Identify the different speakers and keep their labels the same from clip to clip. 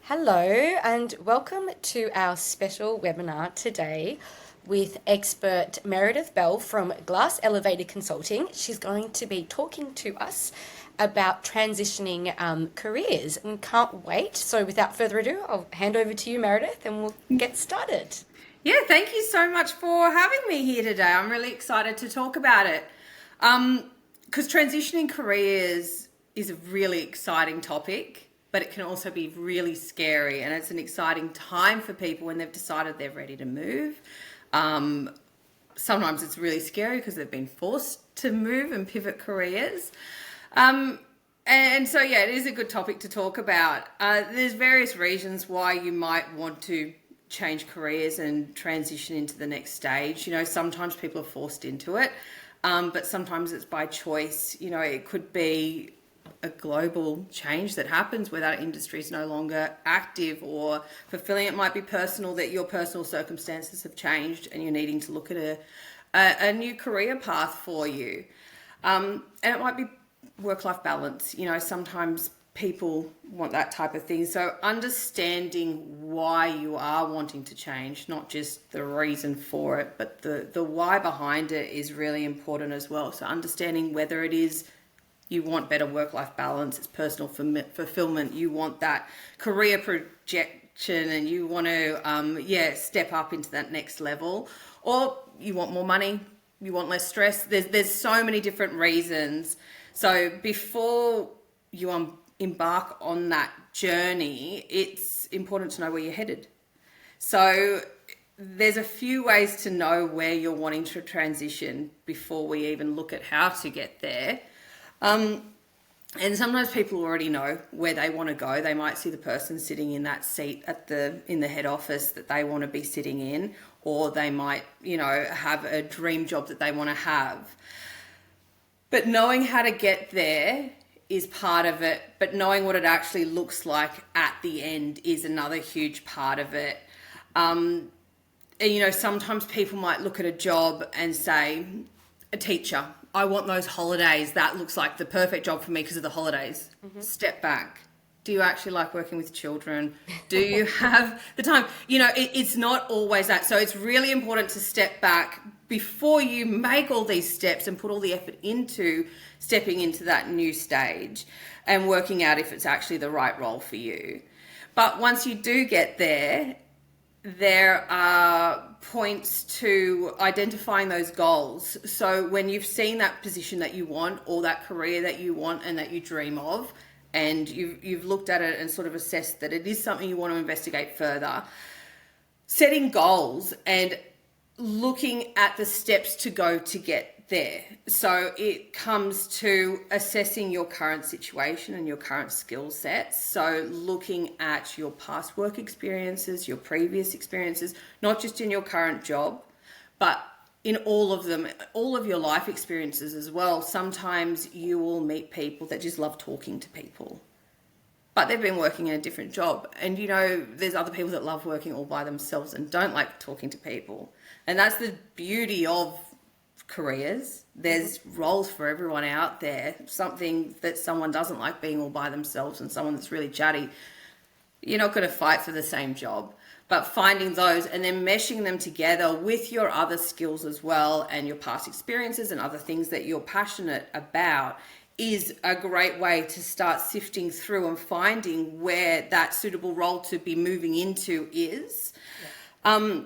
Speaker 1: Hello, and welcome to our special webinar today with expert Meredith Bell from Glass Elevator Consulting. She's going to be talking to us about transitioning careers and can't wait. So, without further ado, I'll hand over to you, Meredith, and we'll get started.
Speaker 2: Yeah, thank you so much for having me here today. I'm really excited to talk about it. Because transitioning careers is a really exciting topic, but it can also be really scary. And it's an exciting time for people when they've decided they're ready to move. Sometimes it's really scary because they've been forced to move and pivot careers. And so, yeah, it is a good topic to talk about. There's various reasons why you might want to change careers and transition into the next stage. You know, sometimes people are forced into it, but sometimes it's by choice. You know, it could be a global change that happens where that industry is no longer active or fulfilling. It might be personal, that your personal circumstances have changed and you're needing to look at a new career path for you. And it might be work-life balance. You know, sometimes people want that type of thing. So understanding why you are wanting to change, not just the reason for it, but the why behind it is really important as well. So understanding whether it is you want better work-life balance, it's personal fulfillment, you want that career projection and you want to, step up into that next level, or you want more money, you want less stress. There's so many different reasons. So before you embark on that journey, it's important to know where you're headed. So there's a few ways to know where you're wanting to transition before we even look at how to get there. And sometimes people already know where they want to go. They might see the person sitting in that seat in the head office that they want to be sitting in, or they might, have a dream job that they want to have. But knowing how to get there is part of it, but knowing what it actually looks like at the end is another huge part of it. And, sometimes people might look at a job and say, a teacher, I want those holidays. That looks like the perfect job for me because of the holidays. Mm-hmm. Step back. Do you actually like working with children? Do you have the time? It's not always that. So it's really important to step back before you make all these steps and put all the effort into stepping into that new stage and working out if it's actually the right role for you. But once you do get there, there are points to identifying those goals. So when you've seen that position that you want, or that career that you want and that you dream of, and you've looked at it and sort of assessed that it is something you want to investigate further, setting goals and looking at the steps to go to get there. So it comes to assessing your current situation and your current skill sets. So looking at your past work experiences, your previous experiences, not just in your current job, but in all of them, all of your life experiences as well. Sometimes you will meet people that just love talking to people, but they've been working in a different job. And, there's other people that love working all by themselves and don't like talking to people. And that's the beauty of careers. There's roles for everyone out there. Something that someone doesn't like being all by themselves and someone that's really chatty, you're not going to fight for the same job. But finding those and then meshing them together with your other skills as well and your past experiences and other things that you're passionate about is a great way to start sifting through and finding where that suitable role to be moving into is. Yeah.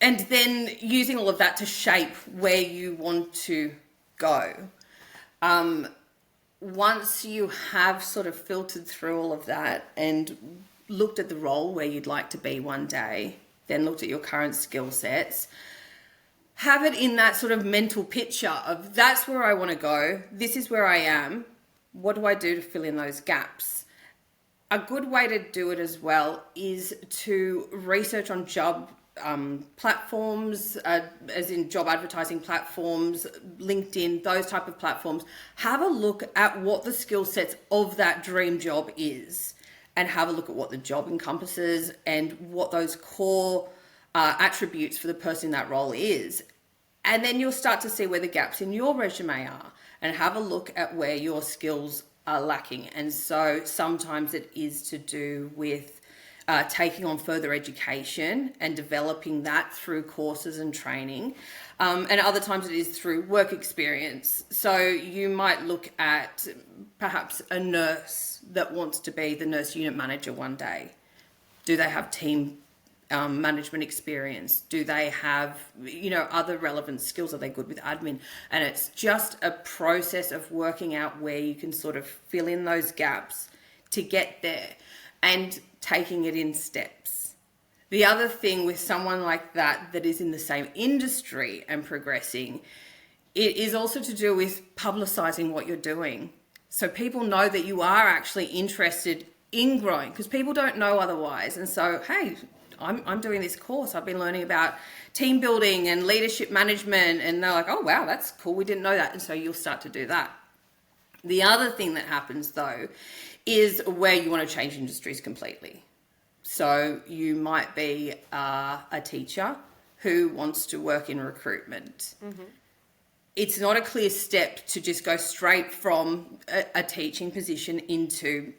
Speaker 2: And then using all of that to shape where you want to go. Once you have sort of filtered through all of that and looked at the role where you'd like to be one day, then looked at your current skill sets, have it in that sort of mental picture of that's where I want to go. This is where I am. What do I do to fill in those gaps? A good way to do it as well is to research on job platforms, as in job advertising platforms, LinkedIn, those type of platforms. Have a look at what the skill sets of that dream job is and have a look at what the job encompasses and what those core attributes for the person in that role is. And then you'll start to see where the gaps in your resume are and have a look at where your skills are lacking. And so sometimes it is to do with taking on further education and developing that through courses and training. And other times it is through work experience. So you might look at perhaps a nurse that wants to be the nurse unit manager one day. Do they have team management experience? Do they have, other relevant skills? Are they good with admin? And it's just a process of working out where you can sort of fill in those gaps to get there and taking it in steps. The other thing with someone like that is in the same industry and progressing, it is also to do with publicizing what you're doing. So people know that you are actually interested in growing, because people don't know otherwise. And so, hey, I'm doing this course. I've been learning about team building and leadership management. And they're like, oh, wow, that's cool. We didn't know that. And so you'll start to do that. The other thing that happens, though, is where you want to change industries completely. So you might be a teacher who wants to work in recruitment. Mm-hmm. It's not a clear step to just go straight from a teaching position into,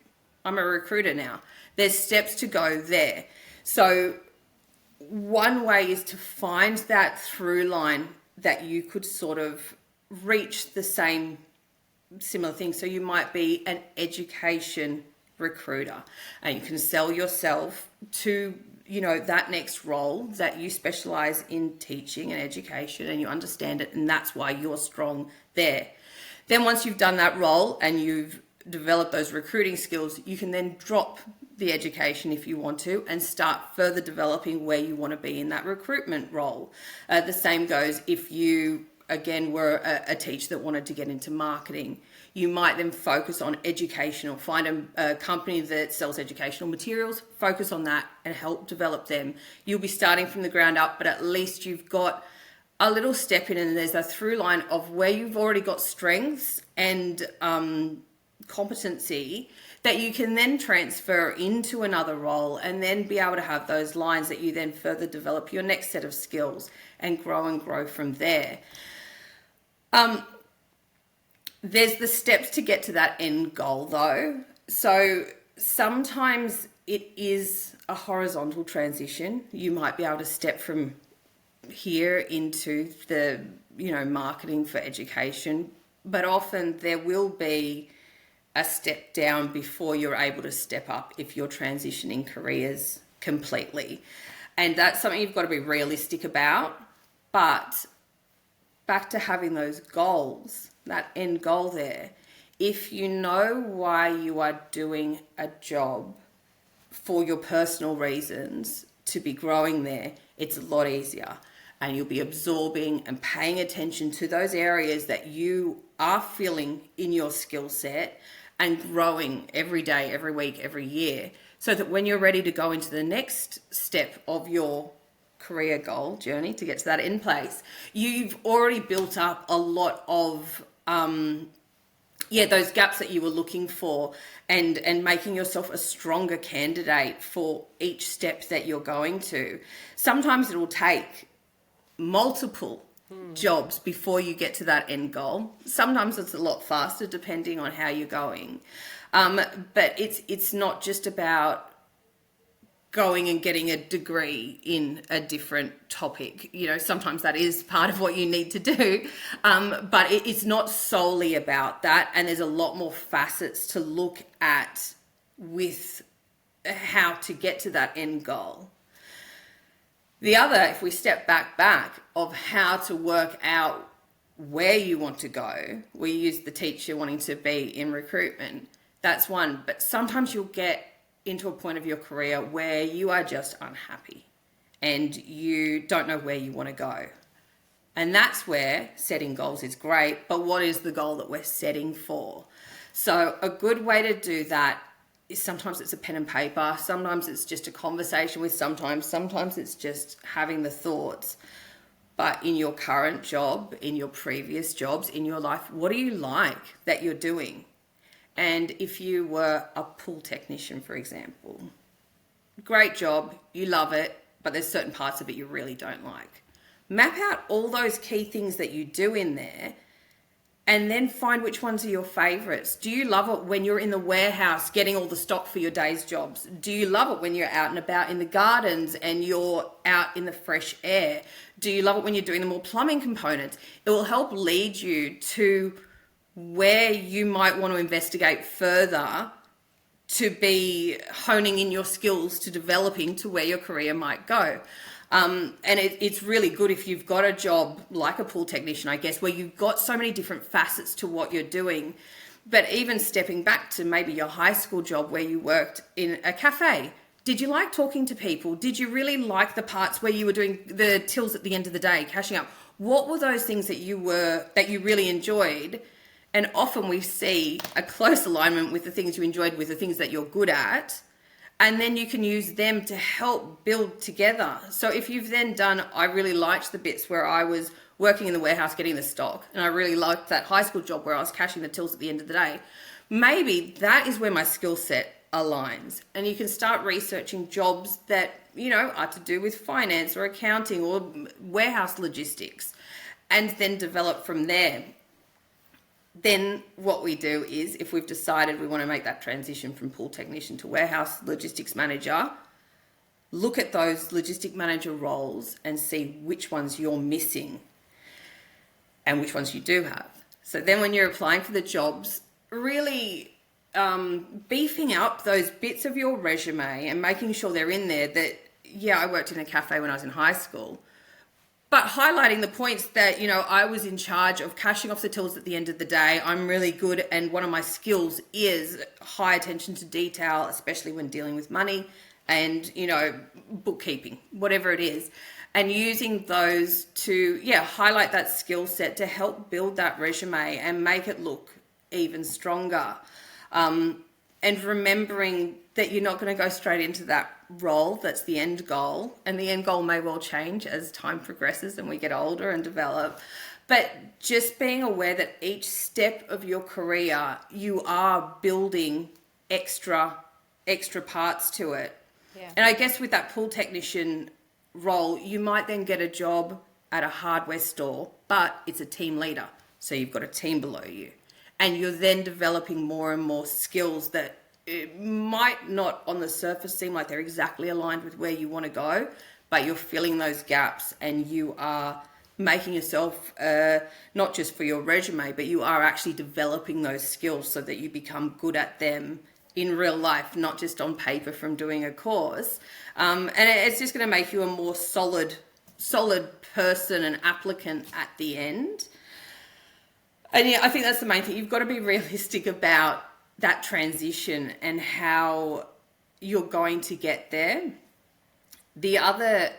Speaker 2: I'm a recruiter now. There's steps to go there. So one way is to find that through line that you could sort of reach the same similar thing. So you might be an education recruiter and you can sell yourself to, that next role that you specialize in teaching and education, and you understand it, and that's why you're strong there. Then once you've done that role and you've developed those recruiting skills, you can then drop the education if you want to and start further developing where you want to be in that recruitment role. The same goes if you, again, were a teacher that wanted to get into marketing. You might then focus on educational, find a company that sells educational materials, focus on that and help develop them. You'll be starting from the ground up, but at least you've got a little step in, and there's a through line of where you've already got strengths and competency that you can then transfer into another role, and then be able to have those lines that you then further develop your next set of skills and grow from there. There's the steps to get to that end goal, though. So sometimes it is a horizontal transition. You might be able to step from here into the, marketing for education, but often there will be a step down before you're able to step up if you're transitioning careers completely. And that's something you've got to be realistic about. But back to having those goals, that end goal there, if you know why you are doing a job for your personal reasons to be growing there, it's a lot easier. And you'll be absorbing and paying attention to those areas that you are filling in your skill set and growing every day, every week, every year, so that when you're ready to go into the next step of your career goal journey to get to that end place, you've already built up a lot of those gaps that you were looking for, and making yourself a stronger candidate for each step that you're going to. Sometimes it will take multiple jobs before you get to that end goal. Sometimes it's a lot faster depending on how you're going. But it's not just about going and getting a degree in a different topic. Sometimes that is part of what you need to do, but it's not solely about that. And there's a lot more facets to look at with how to get to that end goal. The other, if we step back of how to work out where you want to go, we use the teacher wanting to be in recruitment. That's one, but sometimes you'll get into a point of your career where you are just unhappy and you don't know where you want to go. And that's where setting goals is great, but what is the goal that we're setting for? So a good way to do that is sometimes it's a pen and paper, sometimes it's just a conversation with sometimes it's just having the thoughts. But in your current job, in your previous jobs, in your life, what do you like that you're doing? And if you were a pool technician, for example, great job, you love it, but there's certain parts of it you really don't like. Map out all those key things that you do in there and then find which ones are your favorites. Do you love it when you're in the warehouse getting all the stock for your day's jobs? Do you love it when you're out and about in the gardens and you're out in the fresh air? Do you love it when you're doing the more plumbing components? It will help lead you to where you might want to investigate further to be honing in your skills to developing to where your career might go. And it's really good if you've got a job like a pool technician, I guess, where you've got so many different facets to what you're doing. But even stepping back to maybe your high school job where you worked in a cafe, did you like talking to people? Did you really like the parts where you were doing the tills at the end of the day, cashing up? What were those things that you really enjoyed? And often we see a close alignment with the things you enjoyed with the things that you're good at. And then you can use them to help build together. So if you've then done, I really liked the bits where I was working in the warehouse getting the stock, and I really liked that high school job where I was cashing the tills at the end of the day, maybe that is where my skill set aligns. And you can start researching jobs that, are to do with finance or accounting or warehouse logistics, and then develop from there. Then what we do is, if we've decided we want to make that transition from pool technician to warehouse logistics manager, look at those logistic manager roles and see which ones you're missing and which ones you do have. So then when you're applying for the jobs, really beefing up those bits of your resume and making sure they're in there that, I worked in a cafe when I was in high school, but highlighting the points that, I was in charge of cashing off the tills at the end of the day. I'm really good, and one of my skills is high attention to detail, especially when dealing with money and, bookkeeping, whatever it is. And using those to, highlight that skill set to help build that resume and make it look even stronger. And remembering that you're not going to go straight into that role that's the end goal, and the end goal may well change as time progresses and we get older and develop, but just being aware that each step of your career you are building extra parts to it. And I guess with that pool technician role, you might then get a job at a hardware store, but it's a team leader, so you've got a team below you, and you're then developing more and more skills that it might not on the surface seem like they're exactly aligned with where you want to go, but you're filling those gaps and you are making yourself, not just for your resume, but you are actually developing those skills so that you become good at them in real life, not just on paper from doing a course. And it's just going to make you a more solid person and applicant at the end. And I think that's the main thing. You've got to be realistic about that transition and how you're going to get there. The other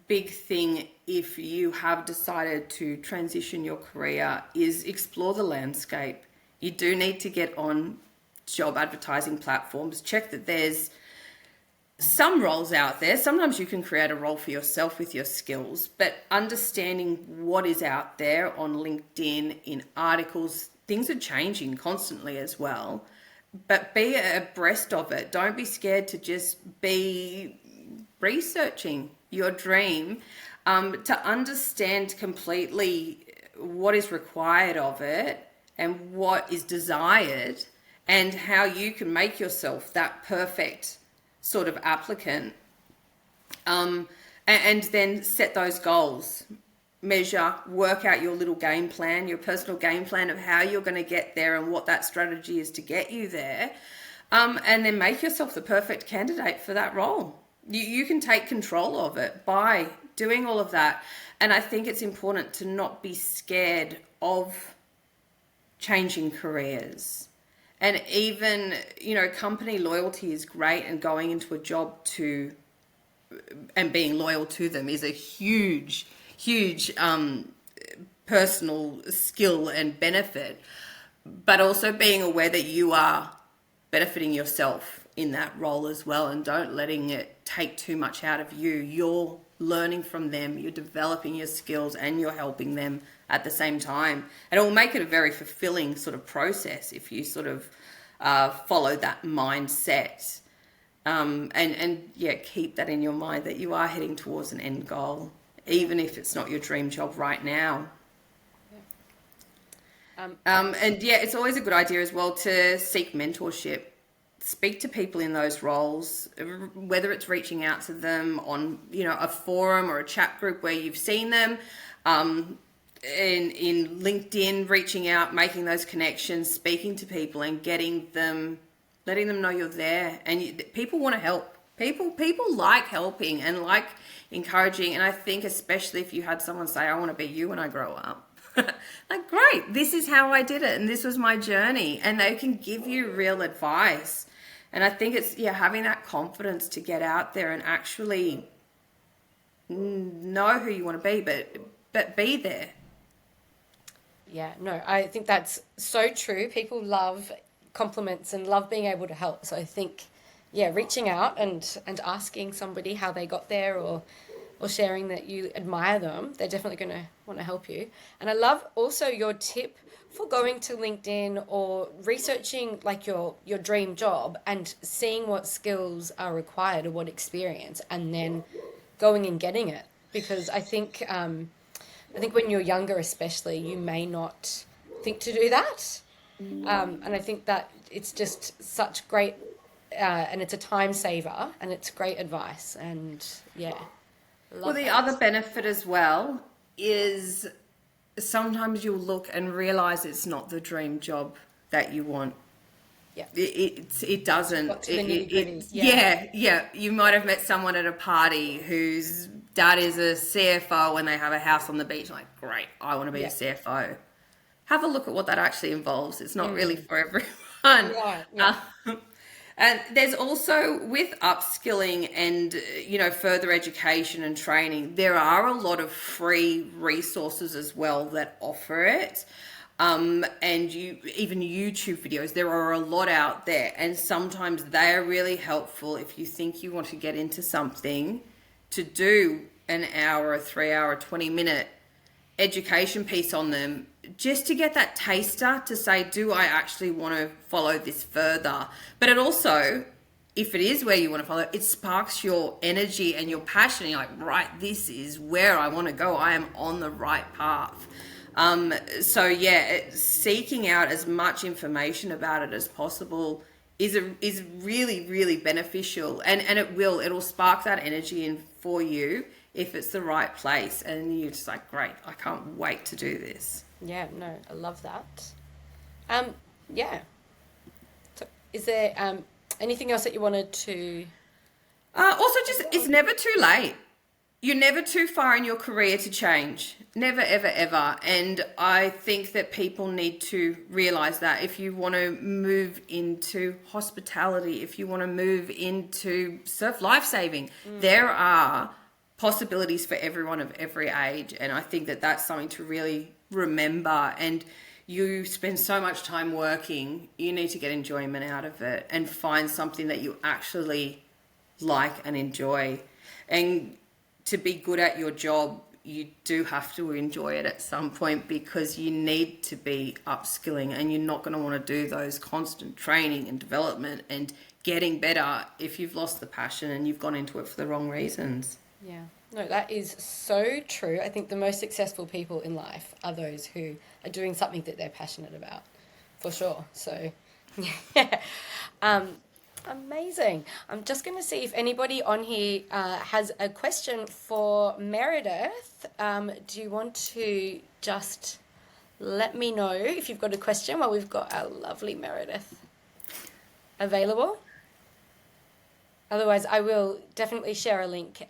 Speaker 2: big thing, if you have decided to transition your career, is explore the landscape. You do need to get on job advertising platforms, check that there's some roles out there. Sometimes you can create a role for yourself with your skills, but understanding what is out there on LinkedIn, in articles, things are changing constantly as well. But be abreast of it. Don't be scared to just be researching your dream, to understand completely what is required of it and what is desired, and how you can make yourself that perfect sort of applicant, and then set those goals. Measure, work out your little game plan, your personal game plan of how you're going to get there and what that strategy is to get you there, and then make yourself the perfect candidate for that role. You can take control of it by doing all of that. And I think it's important to not be scared of changing careers. And even, company loyalty is great, and going into a job and being loyal to them is a huge personal skill and benefit, but also being aware that you are benefiting yourself in that role as well, and don't letting it take too much out of you. You're learning from them, you're developing your skills, and you're helping them at the same time. And it will make it a very fulfilling sort of process if you sort of follow that mindset, and keep that in your mind that you are heading towards an end goal, even if it's not your dream job right now. And yeah, it's always a good idea as well to seek mentorship. Speak to people in those roles, whether it's reaching out to them on, a forum or a chat group where you've seen them, in LinkedIn, reaching out, making those connections, speaking to people and letting them know you're there. And people want to help. People like helping and like encouraging. And I think especially if you had someone say, I want to be you when I grow up. Like, great, this is how I did it and this was my journey. And they can give you real advice. And I think it's, having that confidence to get out there and actually know who you want to be, but be there.
Speaker 1: Yeah, no, I think that's so true. People love compliments and love being able to help. So I think, reaching out and asking somebody how they got there or sharing that you admire them, they're definitely going to want to help you. And I love also your tip for going to LinkedIn or researching like your dream job and seeing what skills are required or what experience, and then going and getting it. Because I think when you're younger especially, you may not think to do that. And I think that it's just such great, and it's a time saver and it's great advice. And
Speaker 2: The other benefit as well is sometimes you'll look and realize it's not the dream job that you want.
Speaker 1: Yeah.
Speaker 2: It doesn't.
Speaker 1: Yeah.
Speaker 2: You might have met someone at a party whose dad is a CFO and they have a house on the beach. Like, great, I want to be a CFO. Have a look at what that actually involves. It's not really for everyone.
Speaker 1: Yeah.
Speaker 2: And there's also, with upskilling and, further education and training, there are a lot of free resources as well that offer it. And even YouTube videos, there are a lot out there. And sometimes they are really helpful if you think you want to get into something, to do an hour, a 3 hour, 20-minute education piece on them, just to get that taster to say, do I actually want to follow this further? But it also, if it is where you want to follow, it sparks your energy and your passion. You're like, right, this is where I want to go. I am on the right path. Seeking out as much information about it as possible is really, really beneficial, and it'll spark that energy in for you if it's the right place, and you're just like, great, I can't wait to do this.
Speaker 1: Yeah, no, I love that. So is there anything else that you wanted to?
Speaker 2: Also, just, it's never too late. You're never too far in your career to change. Never, ever, ever. And I think that people need to realise that if you want to move into hospitality, if you want to move into surf lifesaving, there are possibilities for everyone of every age. And I think that that's something to really remember. And you spend so much time working, you need to get enjoyment out of it and find something that you actually like and enjoy. And to be good at your job, you do have to enjoy it at some point, because you need to be upskilling, and you're not going to want to do those constant training and development and getting better if you've lost the passion and you've gone into it for the wrong reasons.
Speaker 1: Yeah, no, that is so true. I think the most successful people in life are those who are doing something that they're passionate about, for sure. So, yeah. Amazing. I'm just going to see if anybody on here has a question for Meredith. Do you want to just let me know if you've got a question while we've got our lovely Meredith available? Otherwise, I will definitely share a link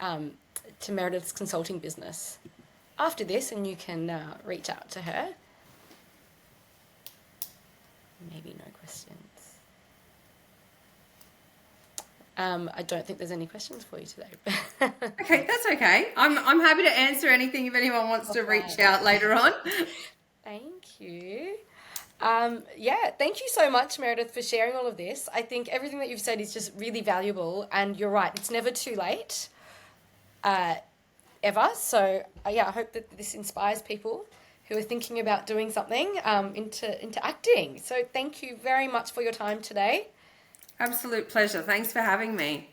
Speaker 1: to Meredith's consulting business after this, and you can reach out to her. Maybe no questions. I don't think there's any questions for you today.
Speaker 2: Okay, that's okay. I'm happy to answer anything if anyone wants to reach out later on.
Speaker 1: Thank you. Thank you so much, Meredith, for sharing all of this. I think everything that you've said is just really valuable, and you're right, it's never too late, ever. So, I hope that this inspires people who are thinking about doing something into acting. So thank you very much for your time today.
Speaker 2: Absolute pleasure. Thanks for having me.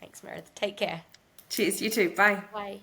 Speaker 1: Thanks, Meredith. Take care.
Speaker 2: Cheers, you too. Bye.
Speaker 1: Bye.